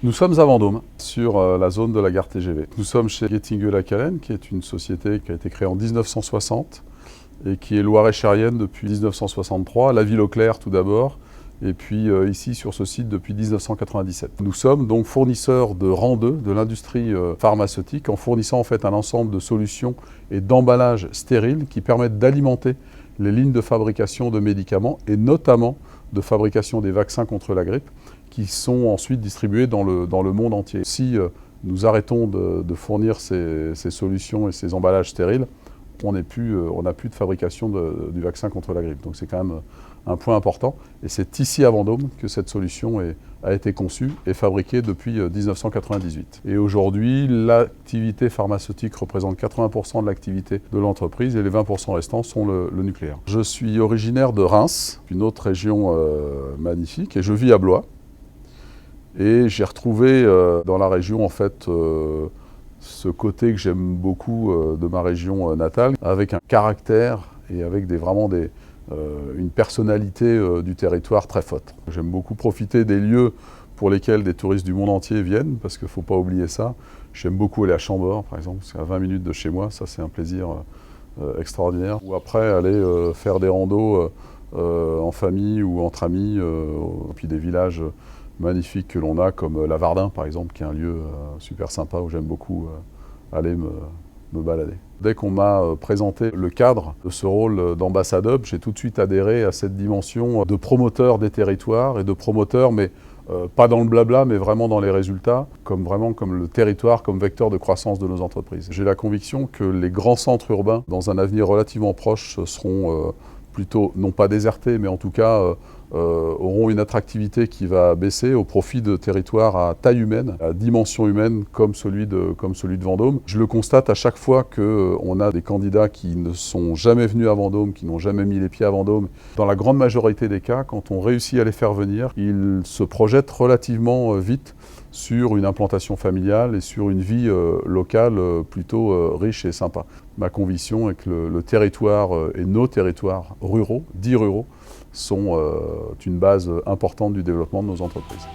Nous sommes à Vendôme, sur la zone de la gare TGV. Nous sommes chez Gettinghe-Lacallaine, qui est une société qui a été créée en 1960 et qui est loire-et-chérienne depuis 1963, la ville Auclair tout d'abord, et puis ici sur ce site depuis 1997. Nous sommes donc fournisseurs de rang 2 de l'industrie pharmaceutique en fournissant en fait un ensemble de solutions et d'emballages stériles qui permettent d'alimenter les lignes de fabrication de médicaments et notamment de fabrication des vaccins contre la grippe qui sont ensuite distribués dans le monde entier. Si nous arrêtons de fournir ces solutions et ces emballages stériles, on n'a plus de fabrication du vaccin contre la grippe. Donc c'est quand même un point important. Et c'est ici à Vendôme que cette solution a été conçue et fabriquée depuis 1998. Et aujourd'hui, l'activité pharmaceutique représente 80% de l'activité de l'entreprise et les 20% restants sont le nucléaire. Je suis originaire de Reims, une autre région magnifique, et je vis à Blois. Et j'ai retrouvé dans la région en fait ce côté que j'aime beaucoup de ma région natale, avec un caractère et avec une personnalité du territoire très forte. J'aime beaucoup profiter des lieux pour lesquels des touristes du monde entier viennent, parce qu'il ne faut pas oublier ça. J'aime beaucoup aller à Chambord, par exemple, c'est à 20 minutes de chez moi, ça c'est un plaisir extraordinaire. Ou après aller faire des randos en famille ou entre amis, puis des villages magnifiques que l'on a, comme Lavardin par exemple, qui est un lieu super sympa où j'aime beaucoup aller me balader. Dès qu'on m'a présenté le cadre de ce rôle d'ambassadeur, j'ai tout de suite adhéré à cette dimension de promoteur des territoires et de promoteur, mais pas dans le blabla, mais vraiment dans les résultats, comme le territoire, comme vecteur de croissance de nos entreprises. J'ai la conviction que les grands centres urbains, dans un avenir relativement proche, seront plutôt, non pas désertés, mais en tout cas auront une attractivité qui va baisser au profit de territoires à taille humaine, à dimension humaine, comme celui de Vendôme. Je le constate à chaque fois qu'on a des candidats qui ne sont jamais venus à Vendôme, qui n'ont jamais mis les pieds à Vendôme. Dans la grande majorité des cas, quand on réussit à les faire venir, ils se projettent relativement vite sur une implantation familiale et sur une vie locale plutôt riche et sympa. Ma conviction est que le territoire et nos territoires ruraux, dits ruraux, sont une base importante du développement de nos entreprises.